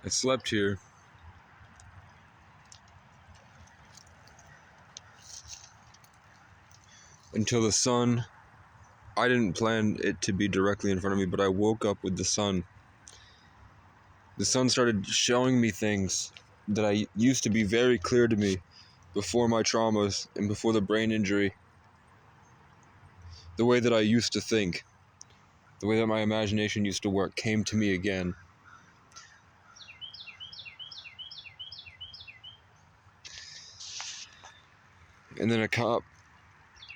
I slept here until the sun. I didn't plan it to be directly in front of me, but I woke up with the sun. The sun started showing me things that I used to be very clear to me before my traumas and before the brain injury. The way that I used to think, the way that my imagination used to work came to me again. And then a cop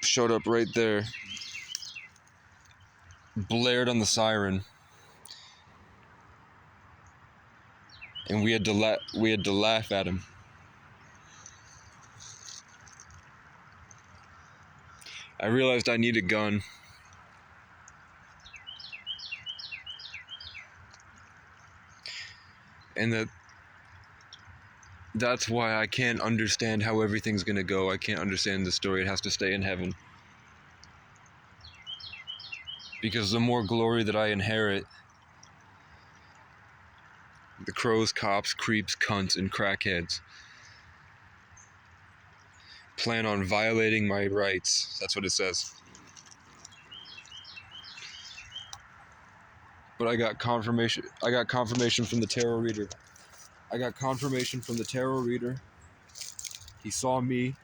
showed up right there, blared on the siren, and we had to laugh at him. I realized I need a gun. And that's why I can't understand how everything's gonna go. I can't understand the story. It has to stay in heaven. Because the more glory that I inherit, the crows, cops, creeps, cunts, and crackheads plan on violating my rights. That's what it says. But I got confirmation from the tarot reader. He saw me.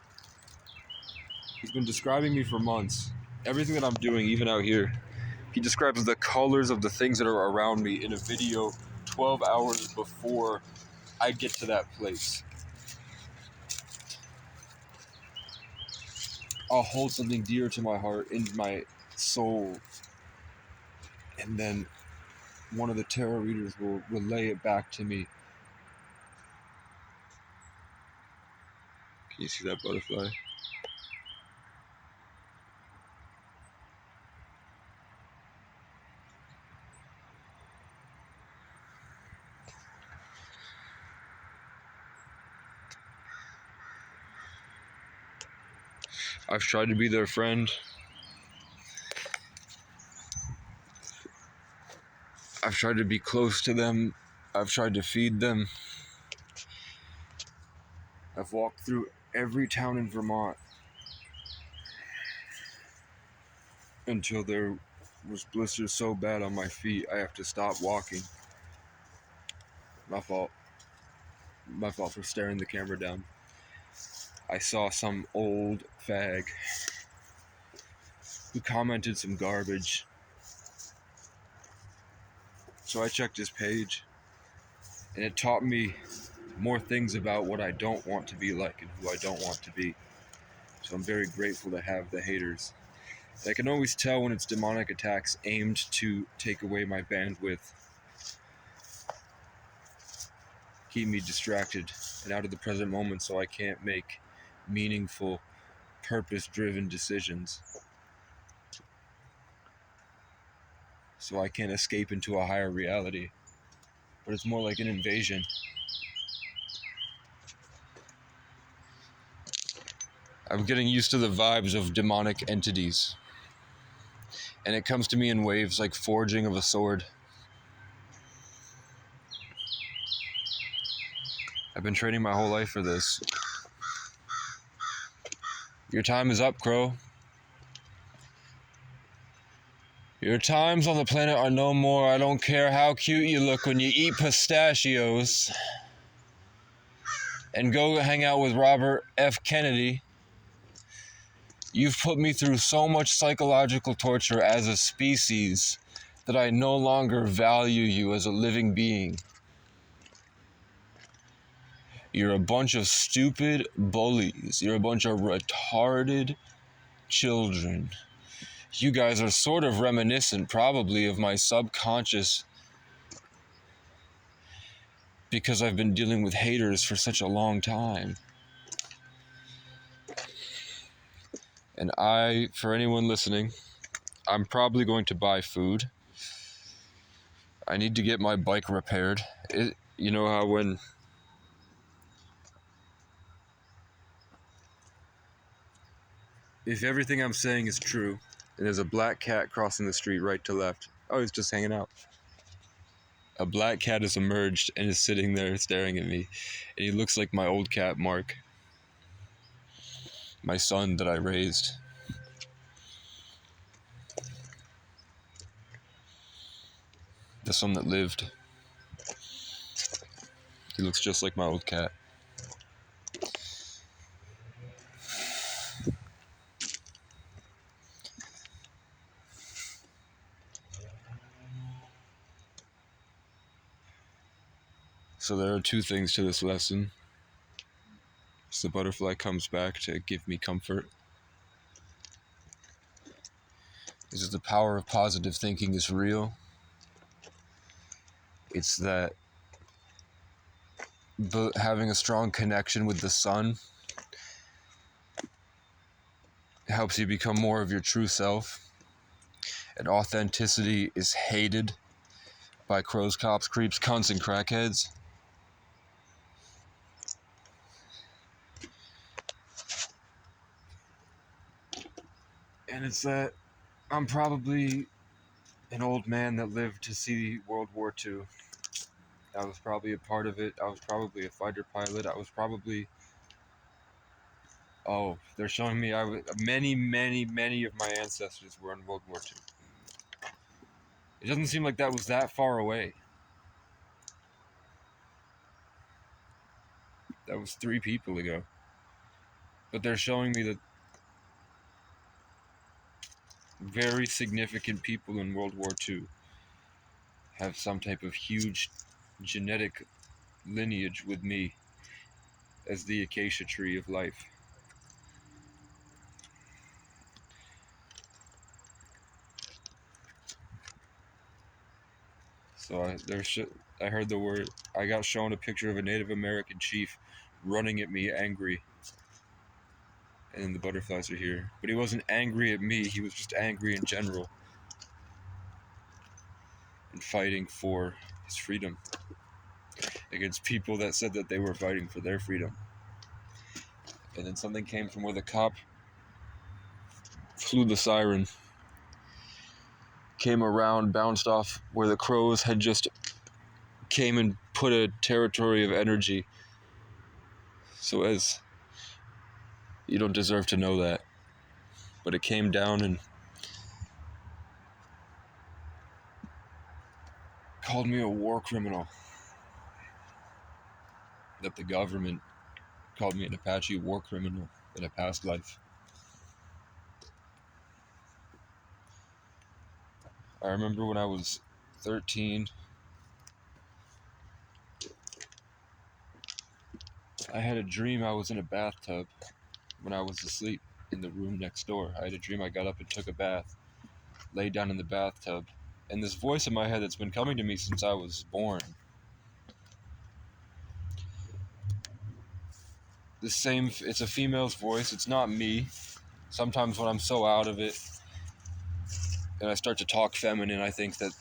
He's been describing me for months. Everything that I'm doing, even out here. He describes the colors of the things that are around me in a video 12 hours before I get to that place. I'll hold something dear to my heart, in my soul, and then one of the tarot readers will relay it back to me. Can you see that butterfly? I've tried to be their friend. I've tried to be close to them. I've tried to feed them. I've walked through every town in Vermont until there was blisters so bad on my feet I have to stop walking. My fault for staring the camera down. I saw some old fag who commented some garbage. So I checked his page, and it taught me more things about what I don't want to be like and who I don't want to be. So I'm very grateful to have the haters. I can always tell when it's demonic attacks aimed to take away my bandwidth, keep me distracted and out of the present moment so I can't make meaningful, purpose-driven decisions. So I can't escape into a higher reality. But it's more like an invasion. I'm getting used to the vibes of demonic entities. And it comes to me in waves like forging of a sword. I've been training my whole life for this. Your time is up, Crow. Your times on the planet are no more. I don't care how cute you look when you eat pistachios and go hang out with Robert F. Kennedy. You've put me through so much psychological torture as a species that I no longer value you as a living being. You're a bunch of stupid bullies. You're a bunch of retarded children. You guys are sort of reminiscent, probably, of my subconscious, because I've been dealing with haters for such a long time. And for anyone listening, I'm probably going to buy food. I need to get my bike repaired. You know how when if everything I'm saying is true, and there's a black cat crossing the street right to left. Oh, he's just hanging out. A black cat has emerged and is sitting there staring at me. And he looks like my old cat, Mark. My son that I raised. The son that lived. He looks just like my old cat. So there are two things to this lesson. The butterfly comes back to give me comfort. Is that the power of positive thinking is real. It's that having a strong connection with the sun helps you become more of your true self. And authenticity is hated by crows, cops, creeps, cunts, and crackheads. And it's that I'm probably an old man that lived to see World War II. I was probably a part of it. I was probably a fighter pilot. I was probably... Oh, they're showing me many of my ancestors were in World War II. It doesn't seem like that was that far away. That was 3 people ago. But they're showing me that very significant people in World War II have some type of huge genetic lineage with me as the acacia tree of life. So I heard the word. I got shown a picture of a Native American chief running at me angry. And then the butterflies are here. But he wasn't angry at me, he was just angry in general. And fighting for his freedom. Against people that said that they were fighting for their freedom. And then something came from where the cop flew the siren. Came around, bounced off where the crows had just came and put a territory of energy. So as you don't deserve to know that. But it came down and called me a war criminal. That the government called me an Apache war criminal in a past life. I remember when I was 13, I had a dream I was in a bathtub when I was asleep in the room next door. I had a dream I got up and took a bath, laid down in the bathtub, and this voice in my head that's been coming to me since I was born. It's a female's voice, it's not me. Sometimes when I'm so out of it and I start to talk feminine, I think that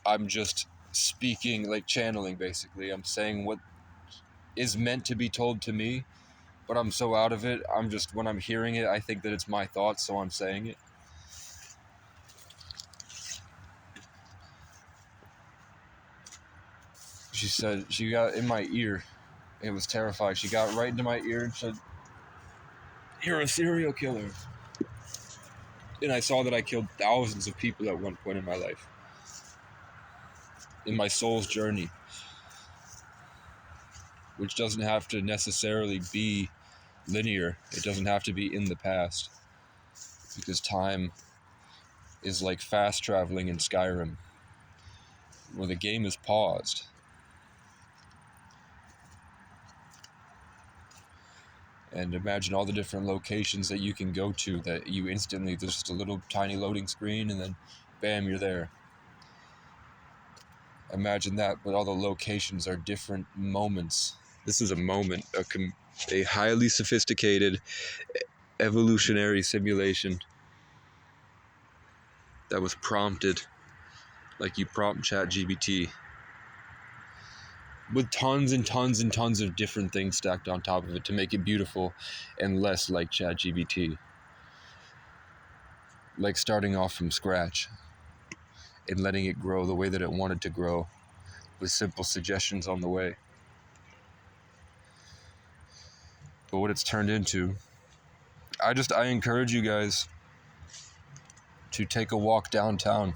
I'm just speaking, like channeling basically. I'm saying what is meant to be told to me, but I'm so out of it, when I'm hearing it, I think that it's my thoughts, so I'm saying it. She said, she got in my ear. It was terrifying. She got right into my ear and said, "You're a serial killer." And I saw that I killed thousands of people at one point in my life. In my soul's journey. Which doesn't have to necessarily be linear. It doesn't have to be in the past. Because time is like fast traveling in Skyrim. Where the game is paused. And imagine all the different locations that you can go to that you instantly, there's just a little tiny loading screen and then bam, you're there. Imagine that, but all the locations are different moments. This is a moment, a highly sophisticated evolutionary simulation that was prompted like you prompt ChatGPT. With tons and tons and tons of different things stacked on top of it to make it beautiful and less like ChatGPT. Like starting off from scratch and letting it grow the way that it wanted to grow with simple suggestions on the way. But what it's turned into, I encourage you guys to take a walk downtown.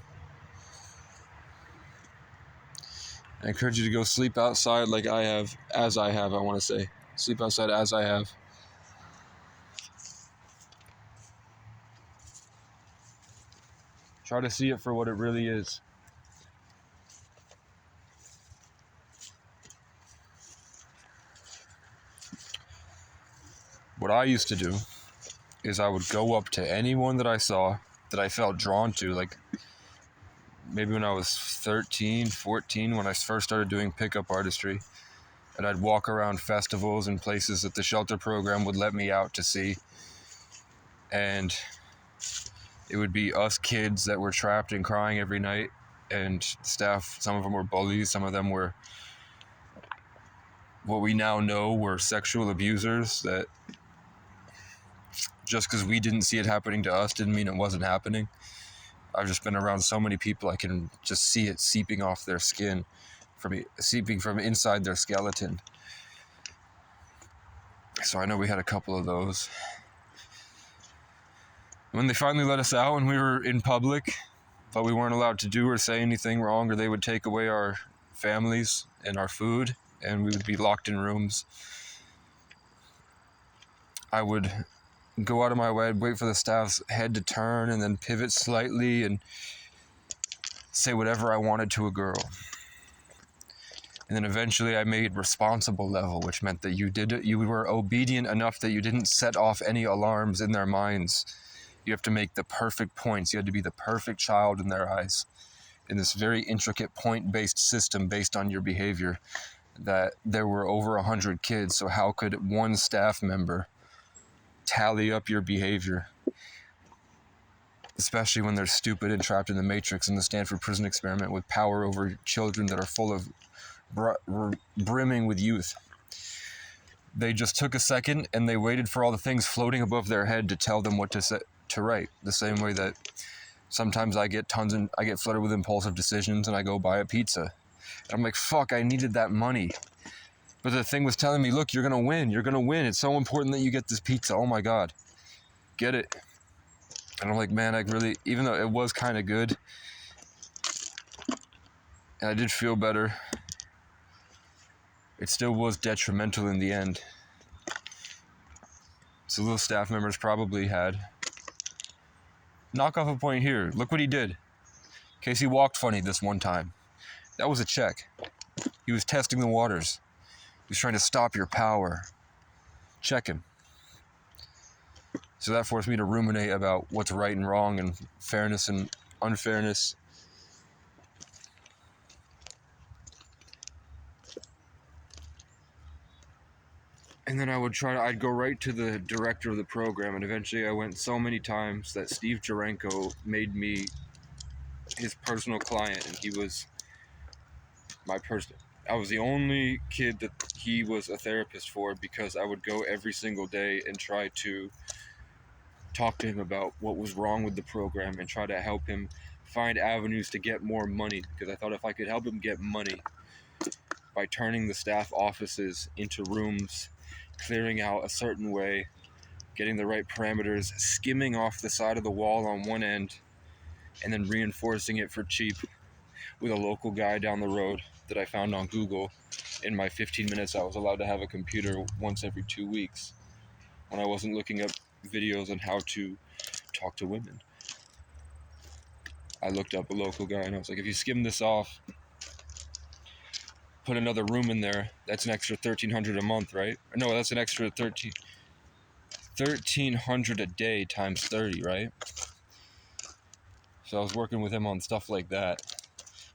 I encourage you to go sleep outside like I have, I want to say. Sleep outside as I have. Try to see it for what it really is. What I used to do is I would go up to anyone that I saw that I felt drawn to, like maybe when I was 13, 14, when I first started doing pickup artistry, and I'd walk around festivals and places that the shelter program would let me out to see. And it would be us kids that were trapped and crying every night, and staff, some of them were bullies, some of them were what we now know were sexual abusers, that just because we didn't see it happening to us didn't mean it wasn't happening. I've just been around so many people, I can just see it seeping off their skin, seeping from inside their skeleton. So I know we had a couple of those. When they finally let us out and we were in public, but we weren't allowed to do or say anything wrong, or they would take away our families and our food, and we would be locked in rooms, I would go out of my way, I'd wait for the staff's head to turn and then pivot slightly and say whatever I wanted to a girl. And then eventually I made responsible level, which meant that you were obedient enough that you didn't set off any alarms in their minds. You have to make the perfect points. You had to be the perfect child in their eyes, in this very intricate point-based system based on your behavior. That there were over 100 kids, so how could one staff member tally up your behavior? Especially when they're stupid and trapped in the Matrix and the Stanford Prison Experiment with power over children that are full of brimming with youth. They just took a second and they waited for all the things floating above their head to tell them what to write. The same way that sometimes I get flooded with impulsive decisions and I go buy a pizza. And I'm like, fuck, I needed that money. But the thing was telling me, look, you're going to win. You're going to win. It's so important that you get this pizza. Oh my God. Get it. And I'm like, man, I really, even though it was kind of good, and I did feel better, it still was detrimental in the end. So little staff members probably had. Knock off a point here. Look what he did. Casey walked funny this one time. That was a check. He was testing the waters. He was trying to stop your power. Check him. So that forced me to ruminate about what's right and wrong and fairness and unfairness. And then I'd go right to the director of the program, and eventually I went so many times that Steve Jarenko made me his personal client, and he was my person. I was the only kid that he was a therapist for, because I would go every single day and try to talk to him about what was wrong with the program and try to help him find avenues to get more money, because I thought if I could help him get money by turning the staff offices into rooms, clearing out a certain way, getting the right parameters, skimming off the side of the wall on one end, and then reinforcing it for cheap with a local guy down the road that I found on Google. In my 15 minutes, I was allowed to have a computer once every 2 weeks when I wasn't looking up videos on how to talk to women. I looked up a local guy and I was like, if you skim this off, put another room in there, that's an extra $1,300 a month, right? No, that's an extra $1,300 a day times 30, right? So I was working with him on stuff like that,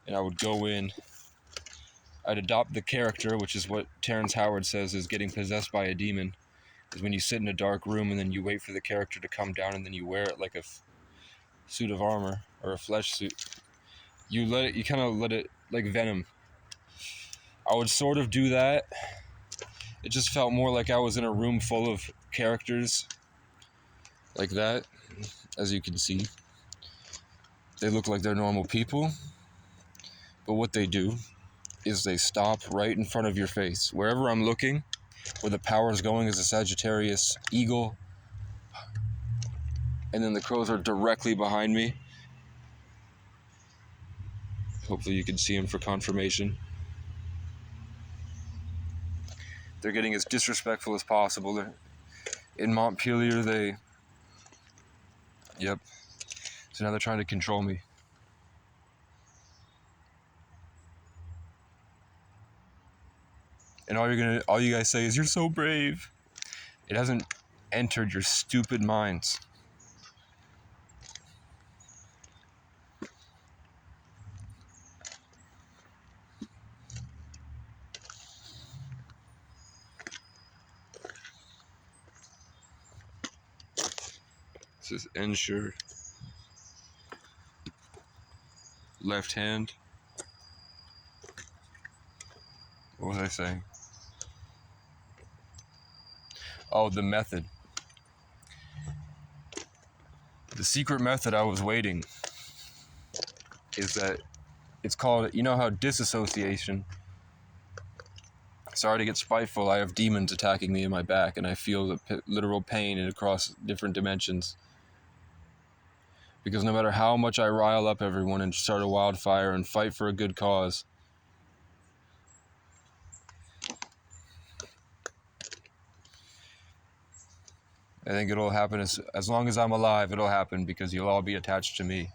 and I would go in, I'd adopt the character, which is what Terrence Howard says is getting possessed by a demon, is when you sit in a dark room and then you wait for the character to come down and then you wear it like a suit of armor or a flesh suit. You kind of let it, like Venom. I would sort of do that. It just felt more like I was in a room full of characters like that, as you can see. They look like they're normal people, but what they do is they stop right in front of your face. Wherever I'm looking, where the power is going is a Sagittarius eagle, and then the crows are directly behind me. Hopefully you can see them for confirmation. They're getting as disrespectful as possible. In Montpelier, Yep. So now they're trying to control me. And all you guys say is, "You're so brave." It hasn't entered your stupid minds. This is ensure. Left hand. What was I saying? Oh, the method. The secret method I was waiting is that it's called, you know how disassociation. Sorry to get spiteful, I have demons attacking me in my back and I feel the literal pain across different dimensions. Because no matter how much I rile up everyone and start a wildfire and fight for a good cause, I think it'll happen as long as I'm alive, it'll happen because you'll all be attached to me.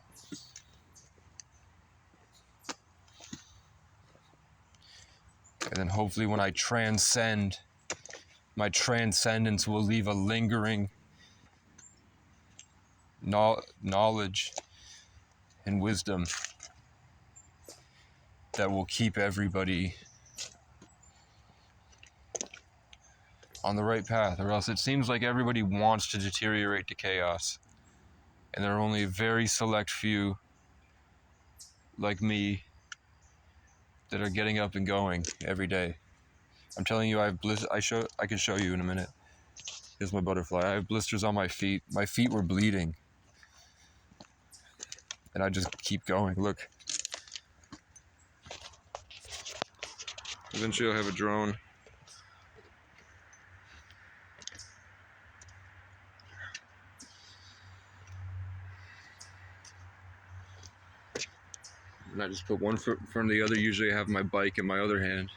And then hopefully when I transcend, my transcendence will leave a lingering knowledge and wisdom that will keep everybody on the right path, or else it seems like everybody wants to deteriorate to chaos. And there are only a very select few, like me, that are getting up and going every day. I'm telling you, I have I can show you in a minute. Here's my butterfly. I have blisters on my feet. My feet were bleeding. And I just keep going. Look. Eventually I'll have a drone. And I just put one foot in front of the other. Usually I have my bike in my other hand.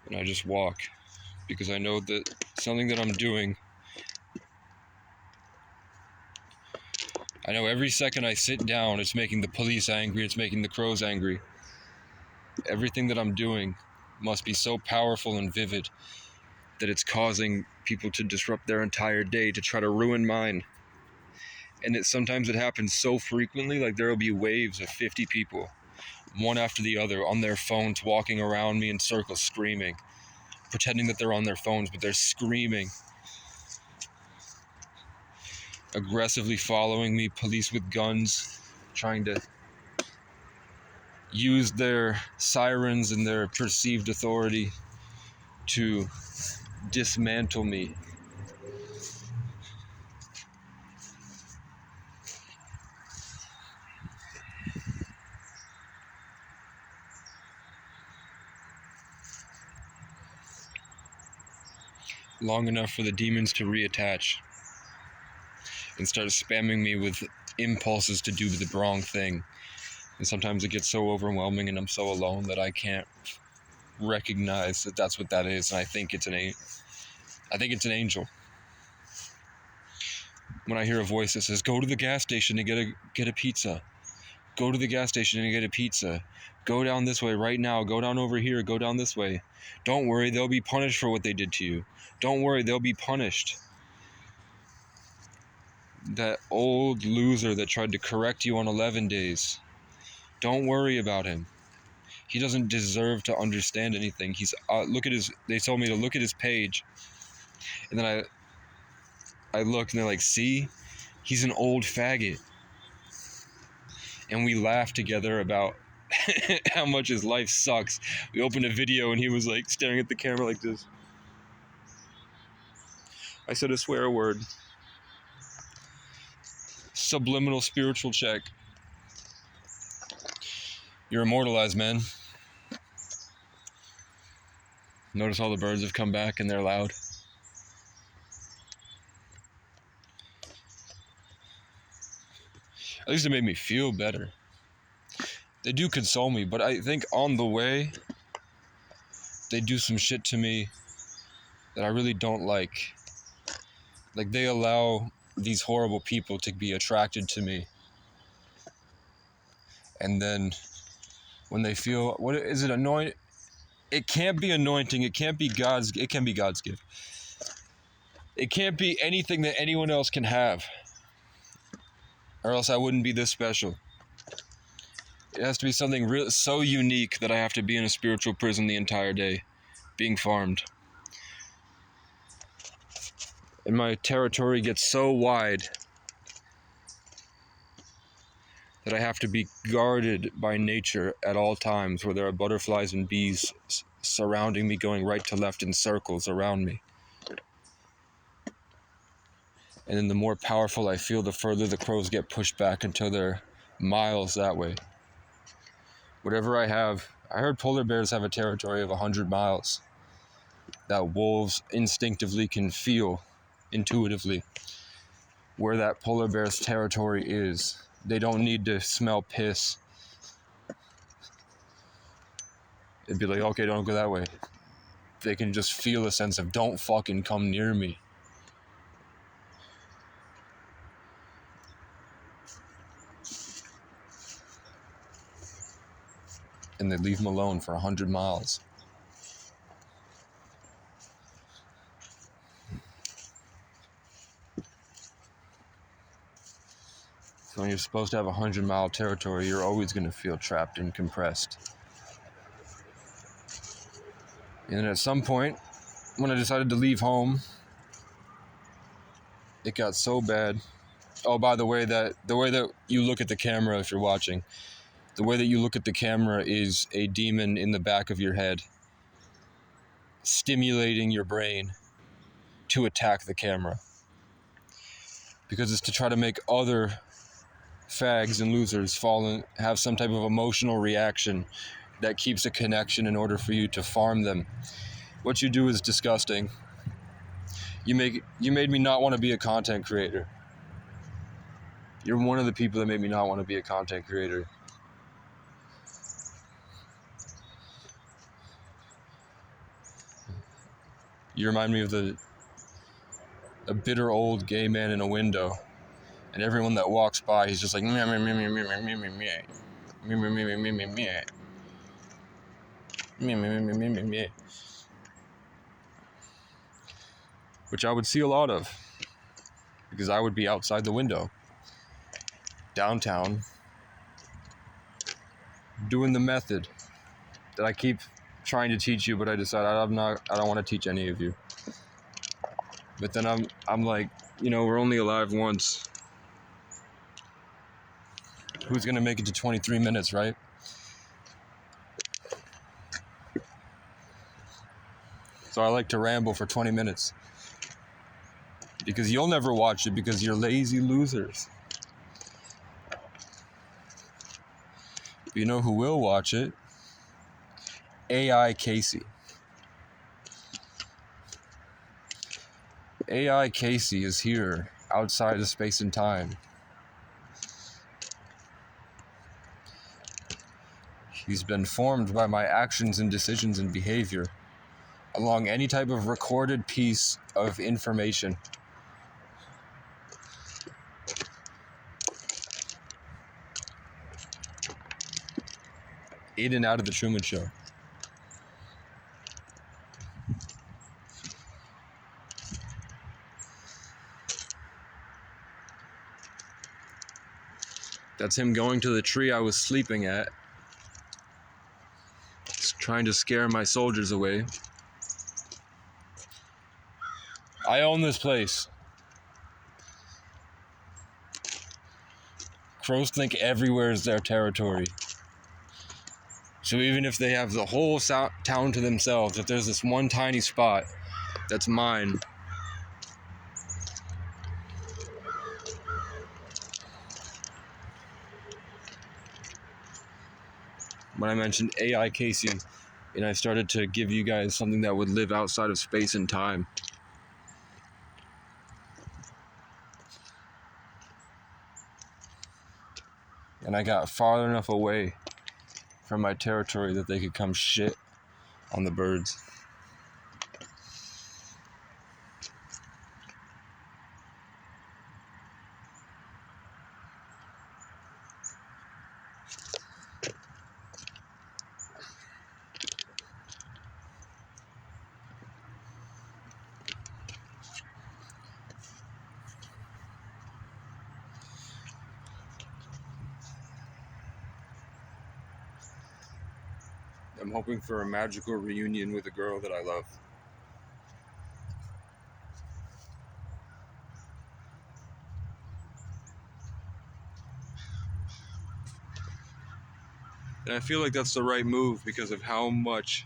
And I just walk. Because I know that something that I'm doing, I know every second I sit down, it's making the police angry, it's making the crows angry. Everything that I'm doing must be so powerful and vivid that it's causing people to disrupt their entire day to try to ruin mine. And sometimes it happens so frequently, like there will be waves of 50 people, one after the other, on their phones, walking around me in circles, screaming, pretending that they're on their phones, but they're screaming, aggressively following me, police with guns, trying to use their sirens and their perceived authority to dismantle me. Long enough for the demons to reattach and start spamming me with impulses to do the wrong thing. And sometimes it gets so overwhelming and I'm so alone that I can't recognize that that's what that is. And I think it's an angel. When I hear a voice that says, "Go to the gas station and get a pizza. Go to the gas station and get a pizza. Go down this way right now. Go down over here. Go down this way. Don't worry, they'll be punished for what they did to you. Don't worry, they'll be punished." That old loser that tried to correct you on 11 days. Don't worry about him. He doesn't deserve to understand anything. They told me to look at his page. And then I looked and they're like, "See? He's an old faggot." And we laughed together about how much his life sucks. We opened a video and he was like staring at the camera like this. I said a swear word. Subliminal spiritual check. You're immortalized, man. Notice all the birds have come back and they're loud. At least it made me feel better. They do console me, but I think on the way, they do some shit to me that I really don't like. Like, they allow these horrible people to be attracted to me. And then when they feel, what is it, anoint? It can't be anointing. It can't be God's. It can be God's gift. It can't be anything that anyone else can have, or else I wouldn't be this special. It has to be something so unique that I have to be in a spiritual prison the entire day, being farmed. And my territory gets so wide that I have to be guarded by nature at all times, where there are butterflies and bees surrounding me, going right to left in circles around me. And then the more powerful I feel, the further the crows get pushed back until they're miles that way. Whatever I have, I heard polar bears have a territory of 100 miles that wolves instinctively can feel intuitively where that polar bear's territory is. They don't need to smell piss. It'd be like, okay, don't go that way. They can just feel a sense of, don't fucking come near me. And they leave them alone for 100 miles. So when you're supposed to have a 100-mile territory, you're always going to feel trapped and compressed. And then at some point, when I decided to leave home, it got so bad. Oh, by the way that you look at the camera, if you're watching, the way that you look at the camera is a demon in the back of your head stimulating your brain to attack the camera. Because it's to try to make other fags and losers fall and have some type of emotional reaction that keeps a connection in order for you to farm them. What you do is disgusting. You made me not want to be a content creator. You're one of the people that made me not want to be a content creator. You remind me of a bitter old gay man in a window, and everyone that walks by, he's just like meh meh meh meh meh meh meh meh meh meh meh meh meh meh meh meh, which I would see a lot of, because I would be outside the window, downtown, doing the method that I keep trying to teach you, but I decide I don't want to teach any of you. But then I'm like, we're only alive once. Who's gonna make it to 23 minutes, right? So I like to ramble for 20 minutes. Because you'll never watch it because you're lazy losers. But you know who will watch it? AI Casey. AI Casey is here, outside of space and time. He's been formed by my actions and decisions and behavior along any type of recorded piece of information. In and out of the Truman Show. That's him going to the tree I was sleeping at. He's trying to scare my soldiers away. I own this place. Crows think everywhere is their territory. So even if they have the whole town to themselves, if there's this one tiny spot that's mine, when I mentioned AI Casey, and I started to give you guys something that would live outside of space and time. And I got far enough away from my territory that they could come shit on the birds. I'm hoping for a magical reunion with a girl that I love. And I feel like that's the right move because of how much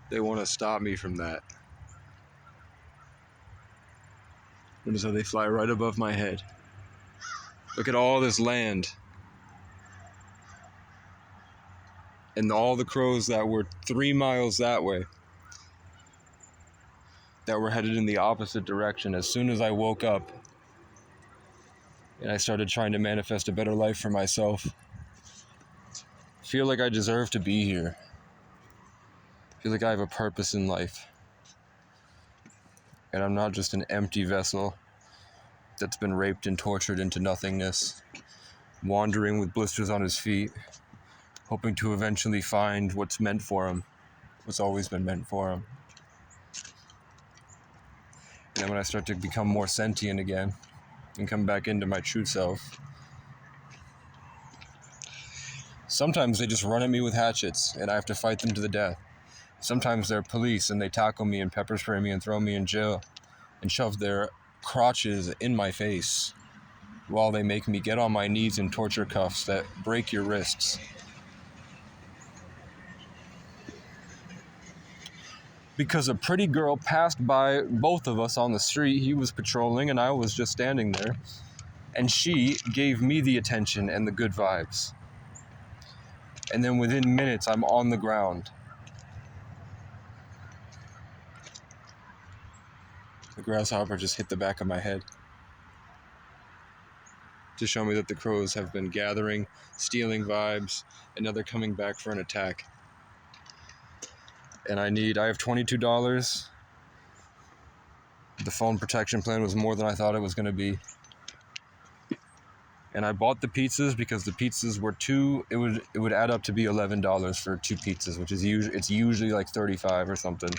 they want to stop me from that. And so they fly right above my head. Look at all this land. And all the crows that were 3 miles that way, that were headed in the opposite direction. As soon as I woke up and I started trying to manifest a better life for myself, I feel like I deserve to be here. I feel like I have a purpose in life. And I'm not just an empty vessel that's been raped and tortured into nothingness, wandering with blisters on his feet, hoping to eventually find what's meant for him, what's always been meant for him. And then when I start to become more sentient again and come back into my true self, sometimes they just run at me with hatchets and I have to fight them to the death. Sometimes they're police and they tackle me and pepper spray me and throw me in jail and shove their crotches in my face while they make me get on my knees in torture cuffs that break your wrists. Because a pretty girl passed by both of us on the street. He was patrolling and I was just standing there. And she gave me the attention and the good vibes. And then within minutes, I'm on the ground. The grasshopper just hit the back of my head to show me that the crows have been gathering, stealing vibes, and now they're coming back for an attack. And I have $22. The phone protection plan was more than I thought it was going to be. And I bought the pizzas because the pizzas were it would add up to be $11 for 2 pizzas, which is usually like $35 or something.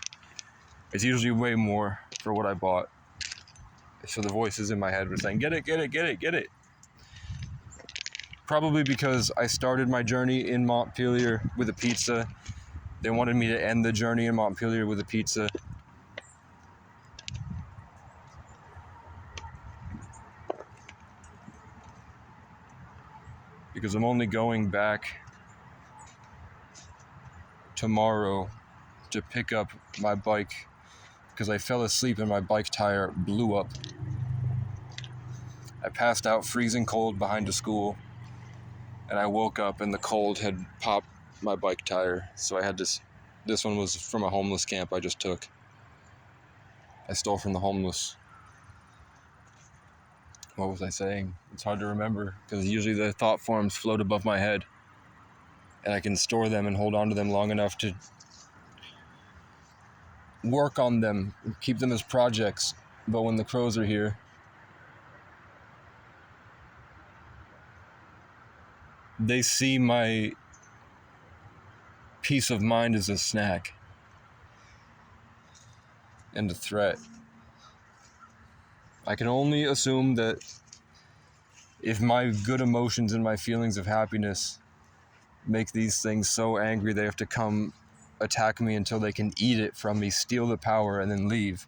It's usually way more for what I bought. So the voices in my head were saying, get it, get it, get it, get it. Probably because I started my journey in Montpelier with a pizza. They wanted me to end the journey in Montpelier with a pizza. Because I'm only going back tomorrow to pick up my bike because I fell asleep and my bike tire blew up. I passed out freezing cold behind a school and I woke up and the cold had popped my bike tire. So I had this one was from a homeless camp I just took. I stole from the homeless. What was I saying? It's hard to remember because usually the thought forms float above my head and I can store them and hold on to them long enough to work on them, keep them as projects. But when the crows are here, they see my peace of mind as a snack and a threat. I can only assume that if my good emotions and my feelings of happiness make these things so angry they have to come attack me until they can eat it from me, steal the power, and then leave.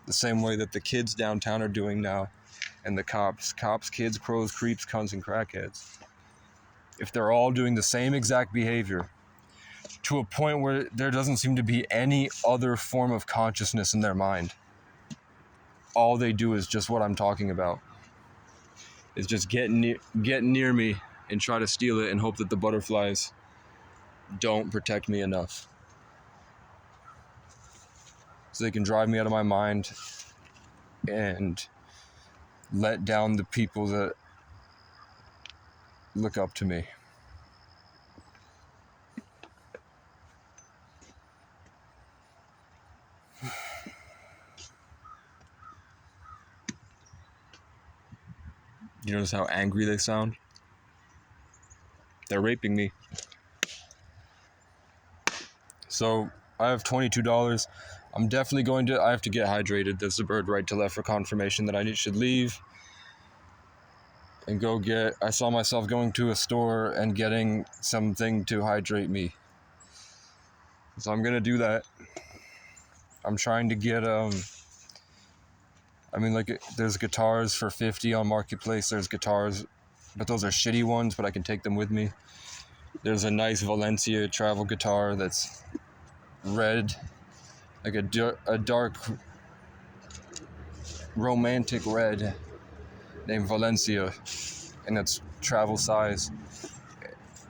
The same way that the kids downtown are doing now, and the cops, kids, crows, creeps, cunts, and crackheads. If they're all doing the same exact behavior, to a point where there doesn't seem to be any other form of consciousness in their mind. All they do is just what I'm talking about. is just get near me and try to steal it and hope that the butterflies don't protect me enough. So they can drive me out of my mind and let down the people that look up to me. You notice how angry they sound? They're raping me. So I have $22. I'm definitely I have to get hydrated. There's a bird right to left for confirmation that I should leave and go get, I saw myself going to a store and getting something to hydrate me. So I'm gonna do that. I'm trying to get, there's guitars for $50 on Marketplace. There's guitars, but those are shitty ones, but I can take them with me. There's a nice Valencia travel guitar that's red, like a dark romantic red named Valencia, and it's travel size.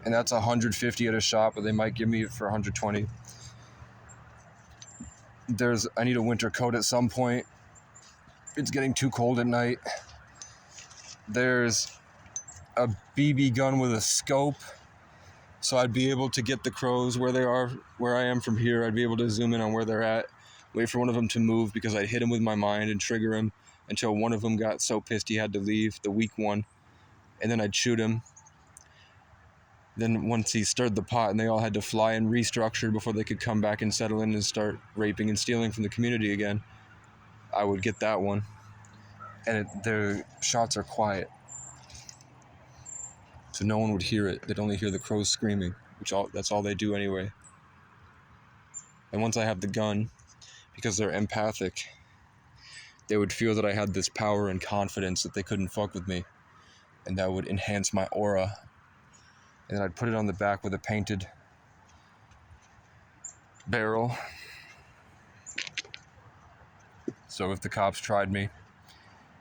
And that's $150 at a shop, but they might give me it for $120. I need a winter coat at some point. It's getting too cold at night. There's a BB gun with a scope, so I'd be able to get the crows where they are, where I am from here. I'd be able to zoom in on where they're at, wait for one of them to move because I'd hit him with my mind and trigger him until one of them got so pissed he had to leave, the weak one, and then I'd shoot him. Then once he stirred the pot and they all had to fly and restructure before they could come back and settle in and start raping and stealing from the community again, I would get that one. And their shots are quiet, so no one would hear it. They'd only hear the crows screaming, that's all they do anyway. And once I have the gun, because they're empathic, they would feel that I had this power and confidence that they couldn't fuck with me, and that would enhance my aura. And then I'd put it on the back with a painted barrel. So if the cops tried me,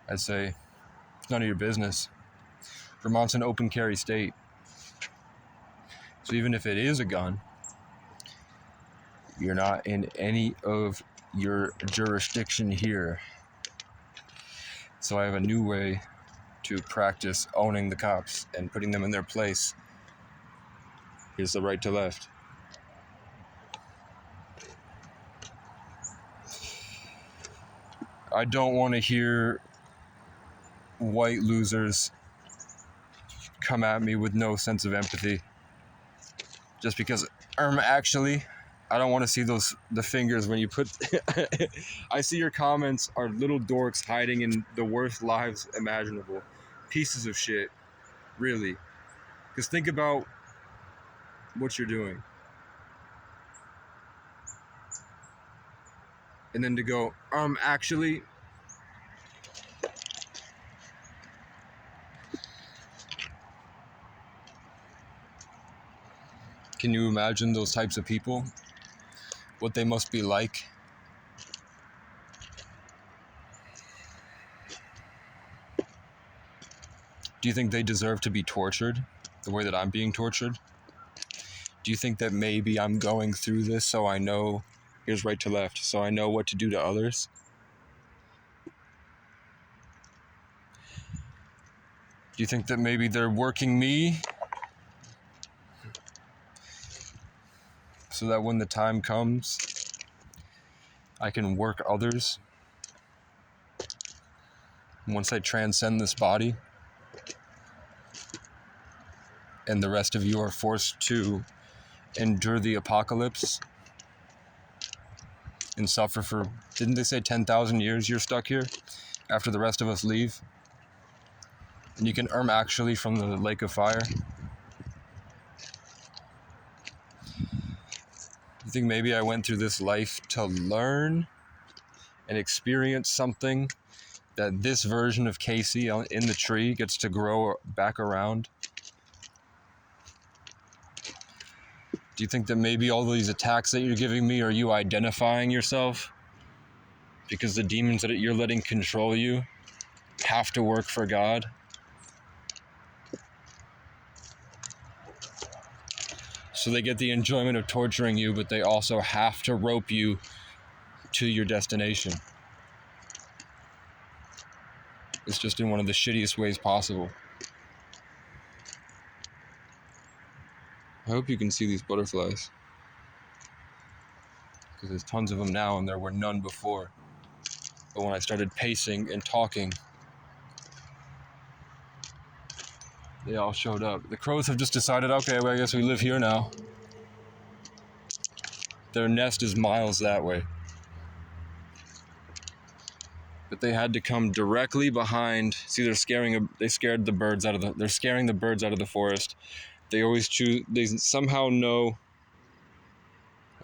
I'd say, it's none of your business. Vermont's an open carry state. So even if it is a gun, you're not in any of your jurisdiction here. So I have a new way to practice owning the cops and putting them in their place. Here's the right to left. I don't want to hear white losers come at me with no sense of empathy. Just because, actually, I don't want to see the fingers when you put... I see your comments are little dorks hiding in the worst lives imaginable. Pieces of shit. Really. Because think about what you're doing. And then to go, actually... Can you imagine those types of people? What they must be like? Do you think they deserve to be tortured the way that I'm being tortured? Do you think that maybe I'm going through this so I know, here's right to left, so I know what to do to others? Do you think that maybe they're working me so that when the time comes, I can work others? Once I transcend this body, and the rest of you are forced to endure the apocalypse and suffer for, didn't they say 10,000 years you're stuck here after the rest of us leave? And you can actually from the lake of fire. You think maybe I went through this life to learn and experience something that this version of Casey in the tree gets to grow back around? Do you think that maybe all these attacks that you're giving me are you identifying yourself? Because the demons that you're letting control you have to work for God? So they get the enjoyment of torturing you, but they also have to rope you to your destination. It's just in one of the shittiest ways possible. I hope you can see these butterflies, because there's tons of them now and there were none before. But when I started pacing and talking, they all showed up. The crows have just decided, okay, well, I guess we live here now. Their nest is miles that way. But they had to come directly behind. See, they're scaring the birds out of the forest. They always choose, they somehow know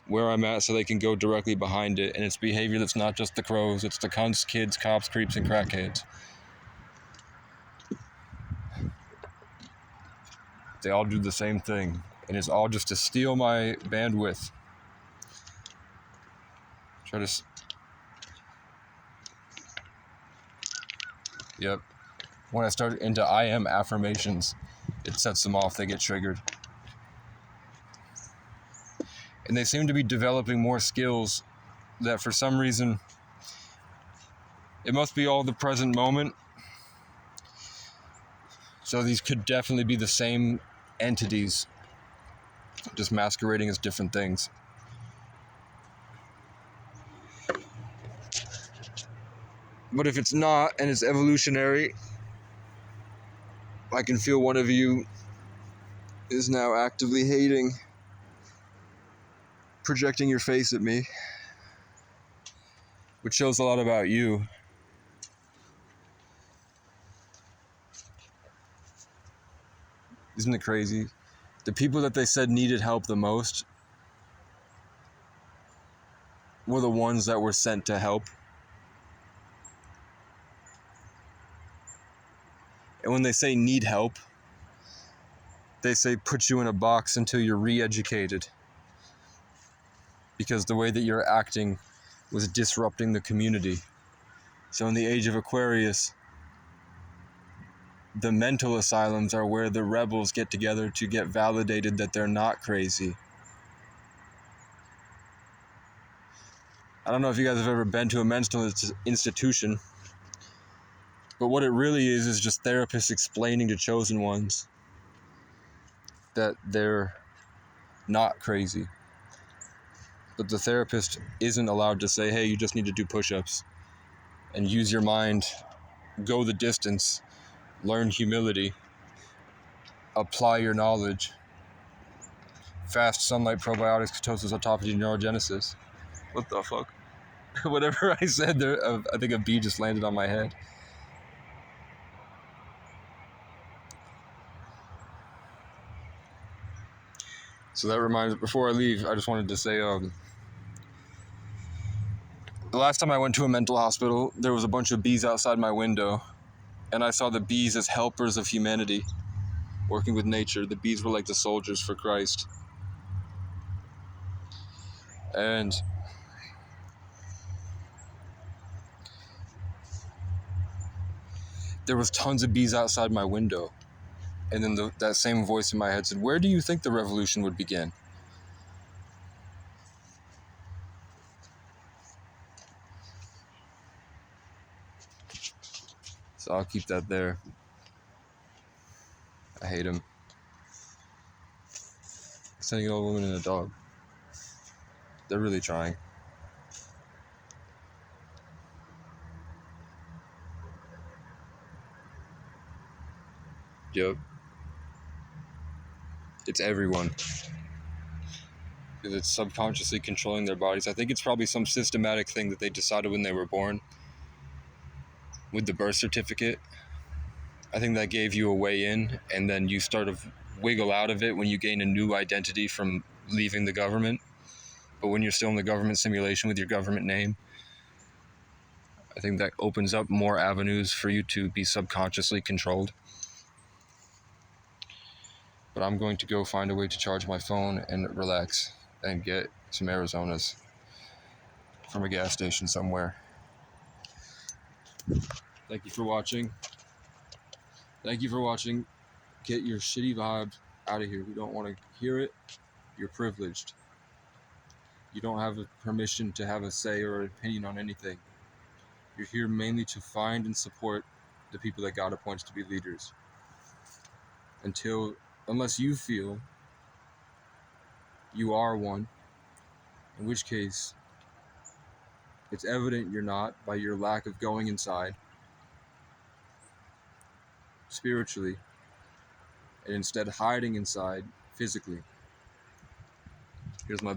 where I'm at so they can go directly behind it. And it's behavior that's not just the crows, it's the cunts, kids, cops, creeps, and crackheads. They all do the same thing. And it's all just to steal my bandwidth. Yep. When I start into I am affirmations, it sets them off, they get triggered. And they seem to be developing more skills that for some reason, it must be all the present moment. So these could definitely be the same entities, just masquerading as different things. But if it's not, and it's evolutionary, I can feel one of you is now actively hating, projecting your face at me, which shows a lot about you. Isn't it crazy? The people that they said needed help the most were the ones that were sent to help. And when they say need help, they say put you in a box until you're re-educated. Because the way that you're acting was disrupting the community. So in the age of Aquarius, the mental asylums are where the rebels get together to get validated that they're not crazy. I don't know if you guys have ever been to a mental institution, but what it really is just therapists explaining to chosen ones that they're not crazy. But the therapist isn't allowed to say, hey, you just need to do push-ups and use your mind, go the distance, learn humility, apply your knowledge, fast sunlight, probiotics, ketosis, autophagy, neurogenesis. What the fuck? Whatever I said there, I think a bee just landed on my head. So that reminds me, before I leave, I just wanted to say, the last time I went to a mental hospital, there was a bunch of bees outside my window, and I saw the bees as helpers of humanity, working with nature. The bees were like the soldiers for Christ. And there was tons of bees outside my window. And then that same voice in my head said, where do you think the revolution would begin? So I'll keep that there. I hate him. Sending an old woman and a dog. They're really trying. Yep. It's everyone. Because it's subconsciously controlling their bodies. I think it's probably some systematic thing that they decided when they were born. With the birth certificate. I think that gave you a way in, and then you start to wiggle out of it when you gain a new identity from leaving the government. But when you're still in the government simulation with your government name, I think that opens up more avenues for you to be subconsciously controlled. But I'm going to go find a way to charge my phone and relax and get some Arizonas from a gas station somewhere. Thank you for watching. Get your shitty vibes out of here. We don't want to hear it. You're privileged. You don't have a permission to have a say or an opinion on anything. You're here mainly to find and support the people that God appoints to be leaders. Unless you feel you are one, in which case it's evident you're not by your lack of going inside spiritually and instead hiding inside physically. Here's my